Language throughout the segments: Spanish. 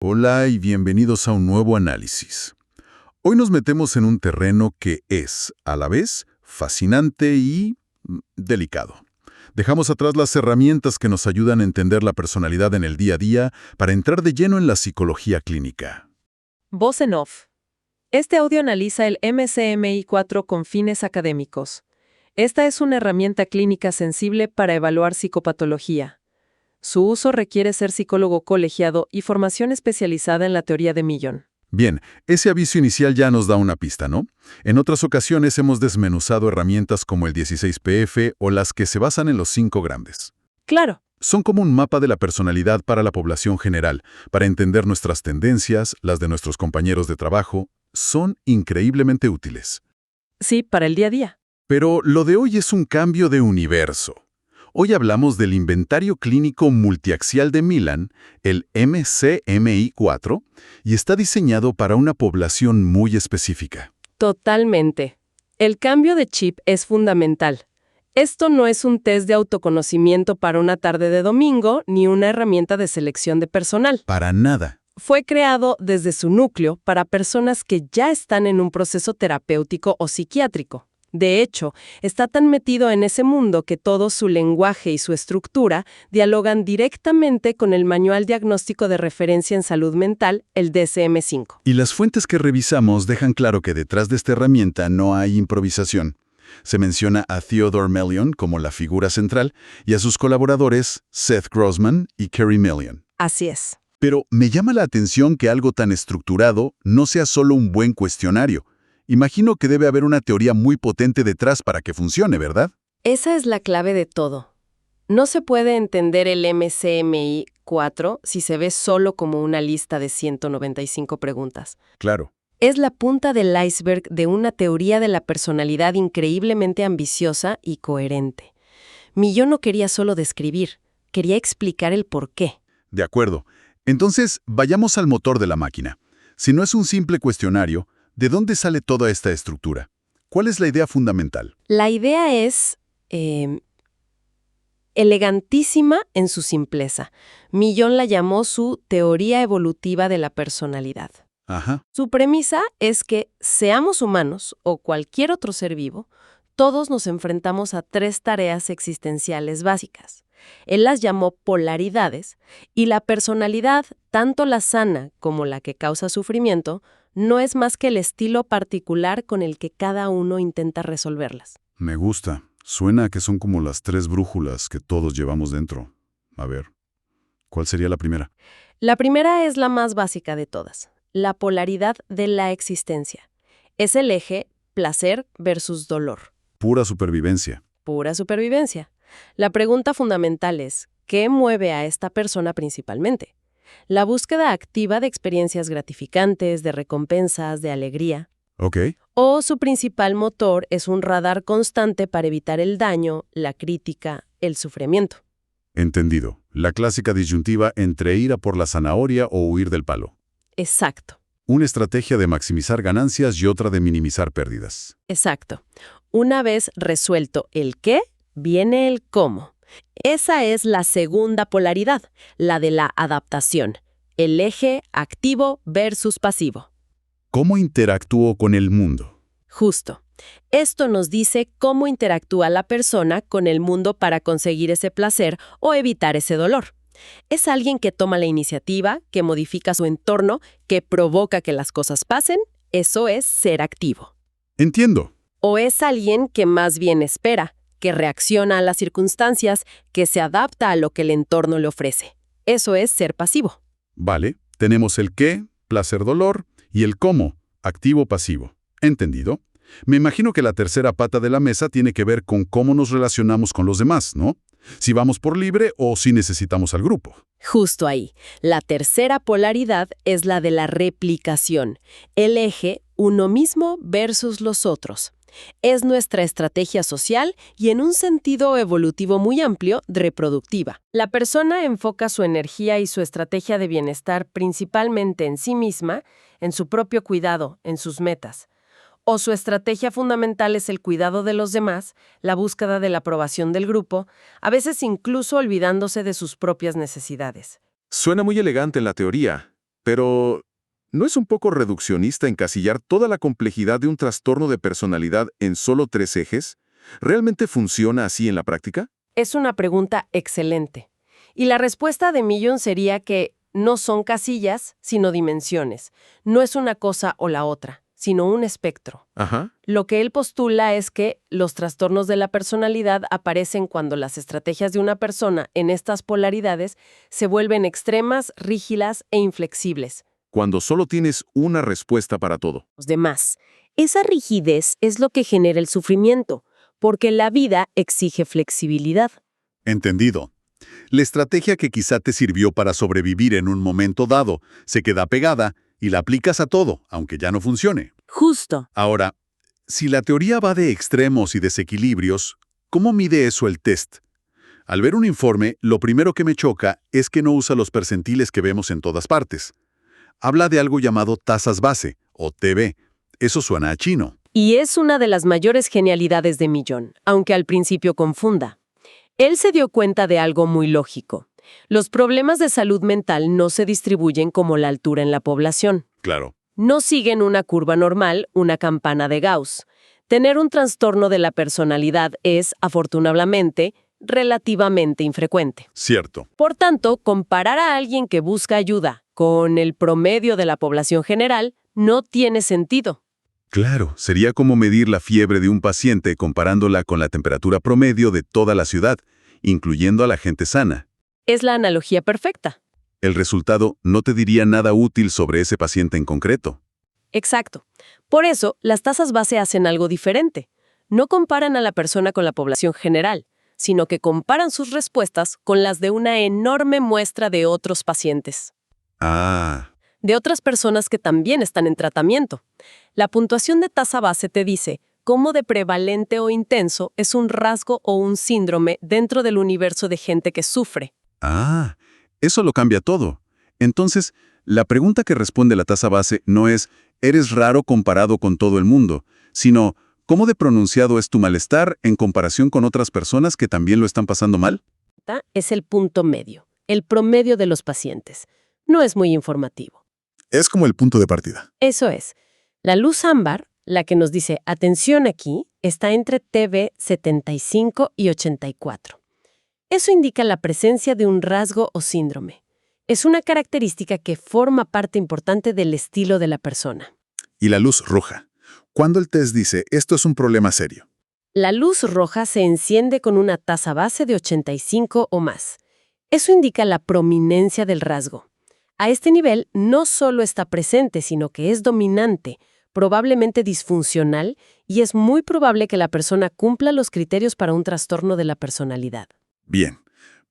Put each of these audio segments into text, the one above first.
Hola y bienvenidos a un nuevo análisis. Hoy nos metemos en un terreno que es, a la vez, fascinante y delicado. Dejamos atrás las herramientas que nos ayudan a entender la personalidad en el día a día para entrar de lleno en la psicología clínica. Voz en off. Este audio analiza el MCMI-4 con fines académicos. Esta es una herramienta clínica sensible para evaluar psicopatología. Su uso requiere ser psicólogo colegiado y formación especializada en la teoría de Millon. Bien, ese aviso inicial ya nos da una pista, ¿no? En otras ocasiones hemos desmenuzado herramientas como el 16PF o las que se basan en los 5 grandes. Claro. Son como un mapa de la personalidad para la población general, para entender nuestras tendencias, las de nuestros compañeros de trabajo. Son increíblemente útiles. Sí, para el día a día. Pero lo de hoy es un cambio de universo. Hoy hablamos del inventario clínico multiaxial de Millon, el MCMI-4, y está diseñado para una población muy específica. Totalmente. El cambio de chip es fundamental. Esto no es un test de autoconocimiento para una tarde de domingo ni una herramienta de selección de personal. Para nada. Fue creado desde su núcleo para personas que ya están en un proceso terapéutico o psiquiátrico. De hecho, está tan metido en ese mundo que todo su lenguaje y su estructura dialogan directamente con el Manual Diagnóstico de Referencia en Salud Mental, el DSM-5. Y las fuentes que revisamos dejan claro que detrás de esta herramienta no hay improvisación. Se menciona a Theodore Million como la figura central y a sus colaboradores Seth Grossman y Kerry Million. Así es. Pero me llama la atención que algo tan estructurado no sea solo un buen cuestionario. Imagino que debe haber una teoría muy potente detrás para que funcione, ¿verdad? Esa es la clave de todo. No se puede entender el MCMI-4 si se ve solo como una lista de 195 preguntas. Claro. Es la punta del iceberg de una teoría de la personalidad increíblemente ambiciosa y coherente. Millon no quería solo describir, quería explicar el porqué. De acuerdo. Entonces, vayamos al motor de la máquina. Si no es un simple cuestionario, ¿de dónde sale toda esta estructura? ¿Cuál es la idea fundamental? La idea es elegantísima en su simpleza. Millon la llamó su teoría evolutiva de la personalidad. Ajá. Su premisa es que, seamos humanos o cualquier otro ser vivo, todos nos enfrentamos a 3 tareas existenciales básicas. Él las llamó polaridades, y la personalidad, tanto la sana como la que causa sufrimiento, no es más que el estilo particular con el que cada uno intenta resolverlas. Me gusta. Suena a que son como las 3 brújulas que todos llevamos dentro. A ver, ¿cuál sería la primera? La primera es la más básica de todas, la polaridad de la existencia. Es el eje placer versus dolor. Pura supervivencia. Pura supervivencia. La pregunta fundamental es, ¿qué mueve a esta persona principalmente? La búsqueda activa de experiencias gratificantes, de recompensas, de alegría. Ok. O su principal motor es un radar constante para evitar el daño, la crítica, el sufrimiento. Entendido. La clásica disyuntiva entre ir a por la zanahoria o huir del palo. Exacto, Una estrategia de maximizar ganancias y otra de minimizar pérdidas. exacto. Una vez resuelto el qué, viene el cómo. Esa es la segunda polaridad, la de la adaptación. El eje activo versus pasivo. ¿Cómo interactúo con el mundo? Justo. Esto nos dice cómo interactúa la persona con el mundo para conseguir ese placer o evitar ese dolor. Es alguien que toma la iniciativa, que modifica su entorno, que provoca que las cosas pasen. Eso es ser activo. Entiendo. O es alguien que más bien espera, que reacciona a las circunstancias, que se adapta a lo que el entorno le ofrece. Eso es ser pasivo. Vale. Tenemos el qué, placer-dolor, y el cómo, activo-pasivo. ¿Entendido? Me imagino que la tercera pata de la mesa tiene que ver con cómo nos relacionamos con los demás, ¿no? Si vamos por libre o si necesitamos al grupo. Justo ahí. La tercera polaridad es la de la replicación. El eje uno mismo versus los otros. Es nuestra estrategia social y, en un sentido evolutivo muy amplio, reproductiva. La persona enfoca su energía y su estrategia de bienestar principalmente en sí misma, en su propio cuidado, en sus metas. O su estrategia fundamental es el cuidado de los demás, la búsqueda de la aprobación del grupo, a veces incluso olvidándose de sus propias necesidades. Suena muy elegante en la teoría, Pero, ¿no es un poco reduccionista encasillar toda la complejidad de un trastorno de personalidad en solo 3 ejes? ¿Realmente funciona así en la práctica? Es una pregunta excelente. Y la respuesta de Millon sería que no son casillas, sino dimensiones. No es una cosa o la otra, sino un espectro. Ajá. Lo que él postula es que los trastornos de la personalidad aparecen cuando las estrategias de una persona en estas polaridades se vuelven extremas, rígidas e inflexibles. Cuando solo tienes una respuesta para todo. Los demás. Esa rigidez es lo que genera el sufrimiento, porque la vida exige flexibilidad. Entendido. La estrategia que quizá te sirvió para sobrevivir en un momento dado se queda pegada y la aplicas a todo, aunque ya no funcione. Justo. Ahora, si la teoría va de extremos y desequilibrios, ¿cómo mide eso el test? Al ver un informe, lo primero que me choca es que no usa los percentiles que vemos en todas partes. Habla de algo llamado tasas base, o TB. Eso suena a chino. Y es una de las mayores genialidades de Millon, aunque al principio confunda. Él se dio cuenta de algo muy lógico. Los problemas de salud mental no se distribuyen como la altura en la población. Claro. No siguen una curva normal, una campana de Gauss. Tener un trastorno de la personalidad es, afortunadamente, relativamente infrecuente. Cierto. Por tanto, comparar a alguien que busca ayuda con el promedio de la población general no tiene sentido. Claro, sería como medir la fiebre de un paciente comparándola con la temperatura promedio de toda la ciudad, incluyendo a la gente sana. Es la analogía perfecta. El resultado no te diría nada útil sobre ese paciente en concreto. Exacto. Por eso, las tasas base hacen algo diferente. No comparan a la persona con la población general, sino que comparan sus respuestas con las de una enorme muestra de otros pacientes. Ah, De otras personas que también están en tratamiento. La puntuación de tasa base te dice cómo de prevalente o intenso es un rasgo o un síndrome dentro del universo de gente que sufre. eso lo cambia todo. Entonces, la pregunta que responde la tasa base no es «¿eres raro comparado con todo el mundo?», sino «¿cómo de pronunciado es tu malestar en comparación con otras personas que también lo están pasando mal?». Es el punto medio, el promedio de los pacientes. No es muy informativo. Es como el punto de partida. Eso es. La luz ámbar, la que nos dice atención aquí, está entre TB 75 y 84. Eso indica la presencia de un rasgo o síndrome. Es una característica que forma parte importante del estilo de la persona. Y la luz roja. Cuando el test dice «esto es un problema serio». La luz roja se enciende con una tasa base de 85 o más. Eso indica la prominencia del rasgo. A este nivel no solo está presente, sino que es dominante, probablemente disfuncional, y es muy probable que la persona cumpla los criterios para un trastorno de la personalidad. Bien,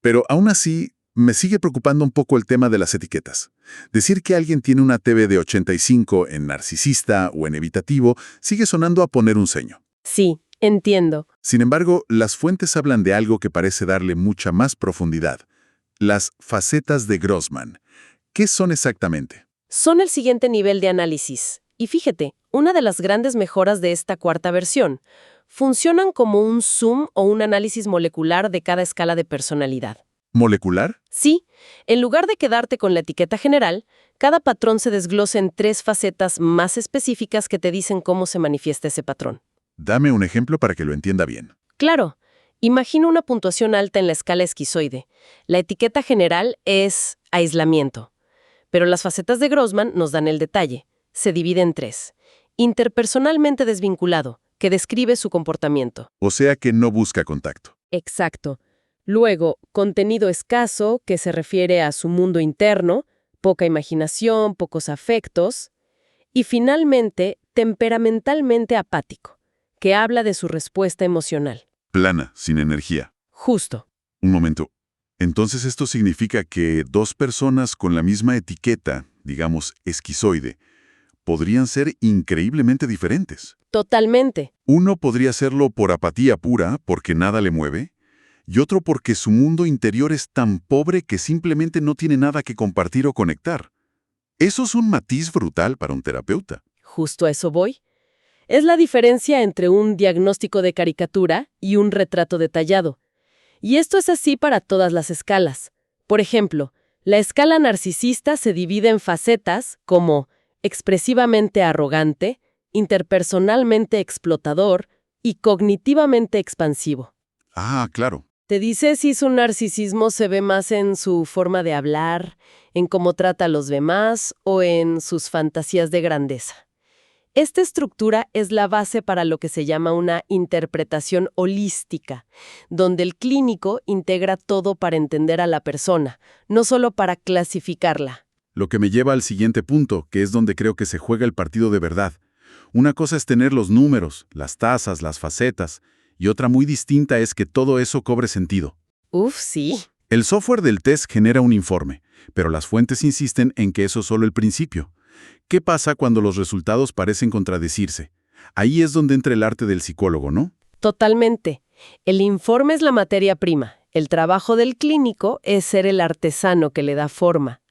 pero aún así me sigue preocupando un poco el tema de las etiquetas. Decir que alguien tiene una TB de 85 en narcisista o en evitativo sigue sonando a poner un ceño. Sí, entiendo. Sin embargo, las fuentes hablan de algo que parece darle mucha más profundidad. Las facetas de Grossman. ¿Qué son exactamente? Son el siguiente nivel de análisis. Y fíjate, una de las grandes mejoras de esta cuarta versión. Funcionan como un zoom o un análisis molecular de cada escala de personalidad. ¿Molecular? Sí, en lugar de quedarte con la etiqueta general, cada patrón se desglosa en 3 facetas más específicas que te dicen cómo se manifiesta ese patrón. Dame un ejemplo para que lo entienda bien. Claro, imagina una puntuación alta en la escala esquizoide. La etiqueta general es aislamiento. Pero las facetas de Grossman nos dan el detalle. Se divide en 3. Interpersonalmente desvinculado, que describe su comportamiento. O sea que no busca contacto. Exacto. Luego, contenido escaso, que se refiere a su mundo interno, poca imaginación, pocos afectos. Y finalmente, temperamentalmente apático, que habla de su respuesta emocional. Plana, sin energía. Justo. Un momento. Entonces esto significa que 2 personas con la misma etiqueta, digamos esquizoide, podrían ser increíblemente diferentes. Totalmente. Uno podría serlo por apatía pura, porque nada le mueve, y otro porque su mundo interior es tan pobre que simplemente no tiene nada que compartir o conectar. Eso es un matiz brutal para un terapeuta. Justo a eso voy. Es la diferencia entre un diagnóstico de caricatura y un retrato detallado. Y esto es así para todas las escalas. Por ejemplo, La escala narcisista se divide en facetas como expresivamente arrogante, interpersonalmente explotador y cognitivamente expansivo. Ah, claro. Te dice si su narcisismo se ve más en su forma de hablar, en cómo trata a los demás o en sus fantasías de grandeza. Esta estructura es la base para lo que se llama una interpretación holística, donde el clínico integra todo para entender a la persona, no solo para clasificarla. Lo que me lleva al siguiente punto, que es donde creo que se juega el partido de verdad. Una cosa es tener los números, las tasas, las facetas, y otra muy distinta es que todo eso cobre sentido. Sí. El software del test genera un informe, pero las fuentes insisten en que eso es solo el principio. ¿Qué pasa cuando los resultados parecen contradecirse? Ahí es donde entra el arte del psicólogo, ¿no? Totalmente. El informe es la materia prima. El trabajo del clínico es ser el artesano que le da forma.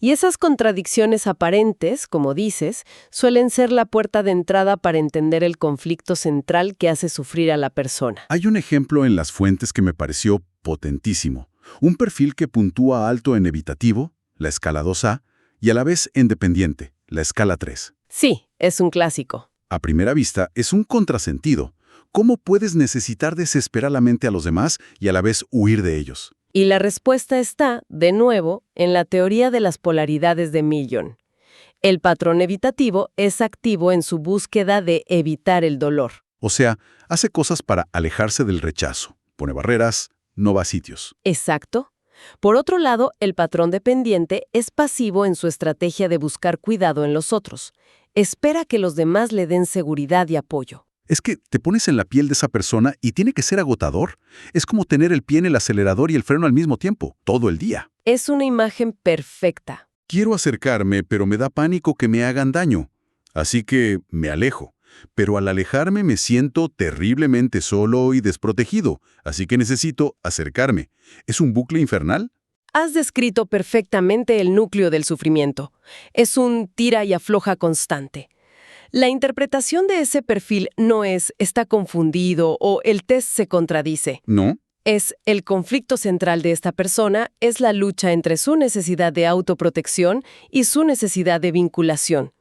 Y esas contradicciones aparentes, como dices, suelen ser la puerta de entrada para entender el conflicto central que hace sufrir a la persona. Hay un ejemplo en las fuentes que me pareció potentísimo. Un perfil que puntúa alto en evitativo, la escala 2A, y a la vez en dependiente, la escala 3. Sí, es un clásico. A primera vista, es un contrasentido. ¿Cómo puedes necesitar desesperadamente a los demás y a la vez huir de ellos? Y la respuesta está, de nuevo, en la teoría de las polaridades de Millon. El patrón evitativo es activo en su búsqueda de evitar el dolor. O sea, hace cosas para alejarse del rechazo. Pone barreras, no va a sitios. Exacto. Por otro lado, el patrón dependiente es pasivo en su estrategia de buscar cuidado en los otros. Espera que los demás le den seguridad y apoyo. Es que te pones en la piel de esa persona y tiene que ser agotador. Es como tener el pie en el acelerador y el freno al mismo tiempo, todo el día. Es una imagen perfecta. Quiero acercarme, pero me da pánico que me hagan daño. Así que me alejo. Pero al alejarme me siento terriblemente solo y desprotegido. Así que necesito acercarme. ¿Es un bucle infernal? Has descrito perfectamente el núcleo del sufrimiento. Es un tira y afloja constante. La interpretación de ese perfil no es «está confundido» o «el test se contradice». No. Es el conflicto central de esta persona es la lucha entre su necesidad de autoprotección y su necesidad de vinculación.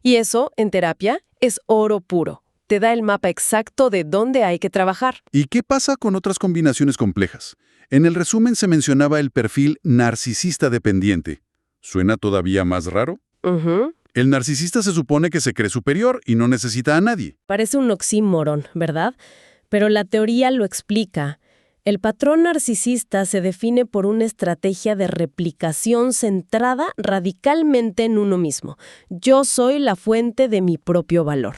Y eso, en terapia, es oro puro. Te da el mapa exacto de dónde hay que trabajar. ¿Y qué pasa con otras combinaciones complejas? En el resumen se mencionaba el perfil narcisista dependiente. ¿Suena todavía más raro? El narcisista se supone que se cree superior y no necesita a nadie. Parece un oxímoron, ¿verdad? Pero la teoría lo explica. El patrón narcisista se define por una estrategia de replicación centrada radicalmente en uno mismo. Yo soy la fuente de mi propio valor.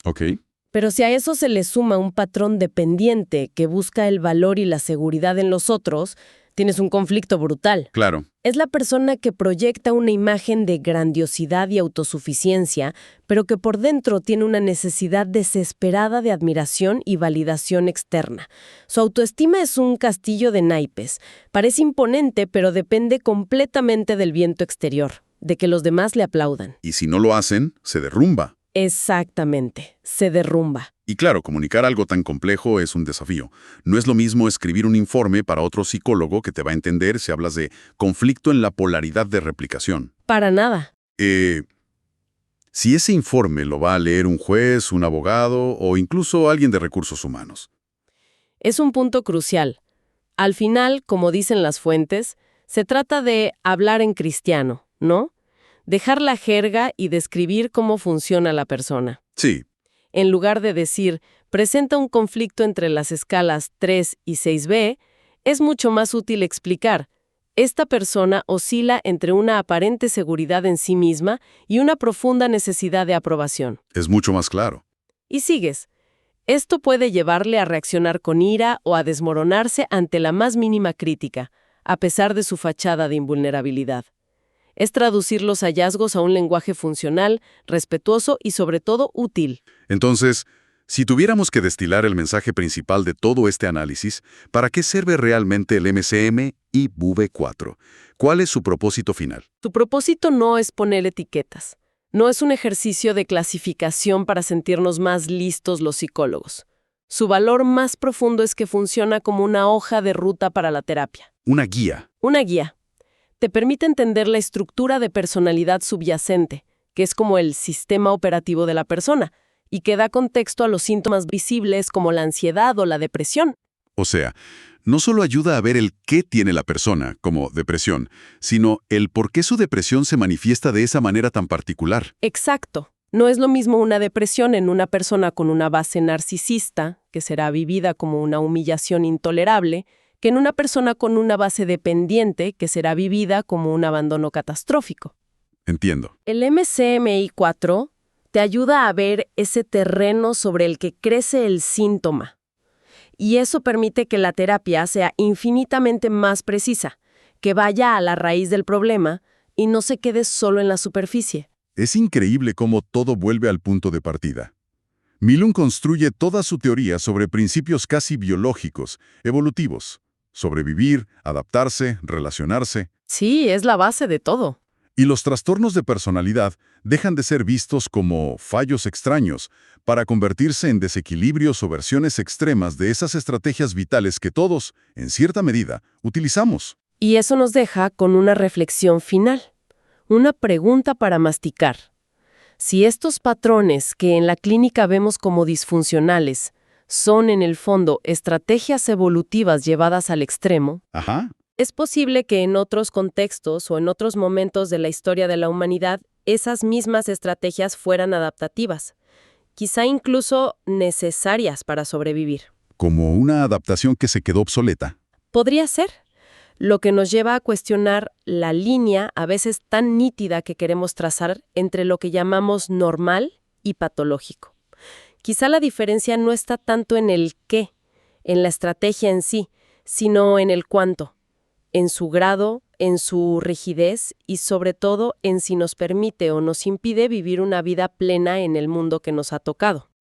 Ok. Pero si a eso se le suma un patrón dependiente que busca el valor y la seguridad en los otros, tienes un conflicto brutal. Claro. Es la persona que proyecta una imagen de grandiosidad y autosuficiencia, pero que por dentro tiene una necesidad desesperada de admiración y validación externa. Su autoestima es un castillo de naipes. Parece imponente, pero depende completamente del viento exterior, de que los demás le aplaudan. Y si no lo hacen, se derrumba. Exactamente, se derrumba. Y claro, comunicar algo tan complejo es un desafío. No es lo mismo escribir un informe para otro psicólogo que te va a entender si hablas de conflicto en la polaridad de replicación. Para nada. Si ese informe lo va a leer un juez, un abogado o incluso alguien de recursos humanos. Es un punto crucial. Al final, como dicen las fuentes, se trata de hablar en cristiano, ¿no? Dejar la jerga y describir cómo funciona la persona. Sí. En lugar de decir, presenta un conflicto entre las escalas 3 y 6B, es mucho más útil explicar, esta persona oscila entre una aparente seguridad en sí misma y una profunda necesidad de aprobación. Es mucho más claro. Y sigues. Esto puede llevarle a reaccionar con ira o a desmoronarse ante la más mínima crítica, a pesar de su fachada de invulnerabilidad. Es traducir los hallazgos a un lenguaje funcional, respetuoso y sobre todo útil. Entonces, si tuviéramos que destilar el mensaje principal de todo este análisis, ¿para qué sirve realmente el MCM y BUVE4? ¿Cuál es su propósito final? Su propósito no es poner etiquetas. No es un ejercicio de clasificación para sentirnos más listos los psicólogos. Su valor más profundo es que funciona como una hoja de ruta para la terapia. Una guía. Una guía. te permite entender la estructura de personalidad subyacente, que es como el sistema operativo de la persona, y que da contexto a los síntomas visibles como la ansiedad o la depresión. O sea, no solo ayuda a ver el qué tiene la persona, como depresión, sino el por qué su depresión se manifiesta de esa manera tan particular. Exacto. No es lo mismo una depresión en una persona con una base narcisista, que será vivida como una humillación intolerable, que en una persona con una base dependiente, que será vivida como un abandono catastrófico. Entiendo. El MCMI-4 te ayuda a ver ese terreno sobre el que crece el síntoma. Y eso permite que la terapia sea infinitamente más precisa, que vaya a la raíz del problema y no se quede solo en la superficie. Es increíble cómo todo vuelve al punto de partida. Milun construye toda su teoría sobre principios casi biológicos, evolutivos. Sobrevivir, adaptarse, relacionarse. Sí, es la base de todo. Y los trastornos de personalidad dejan de ser vistos como fallos extraños para convertirse en desequilibrios o versiones extremas de esas estrategias vitales que todos, en cierta medida, utilizamos. Y eso nos deja con una reflexión final, una pregunta para masticar. Si estos patrones que en la clínica vemos como disfuncionales son en el fondo estrategias evolutivas llevadas al extremo, Ajá. es posible que en otros contextos o en otros momentos de la historia de la humanidad esas mismas estrategias fueran adaptativas, quizá incluso necesarias para sobrevivir. Como una adaptación que se quedó obsoleta. Podría ser, lo que nos lleva a cuestionar la línea a veces tan nítida que queremos trazar entre lo que llamamos normal y patológico. Quizá la diferencia no está tanto en el qué, en la estrategia en sí, sino en el cuánto, en su grado, en su rigidez y sobre todo en si nos permite o nos impide vivir una vida plena en el mundo que nos ha tocado.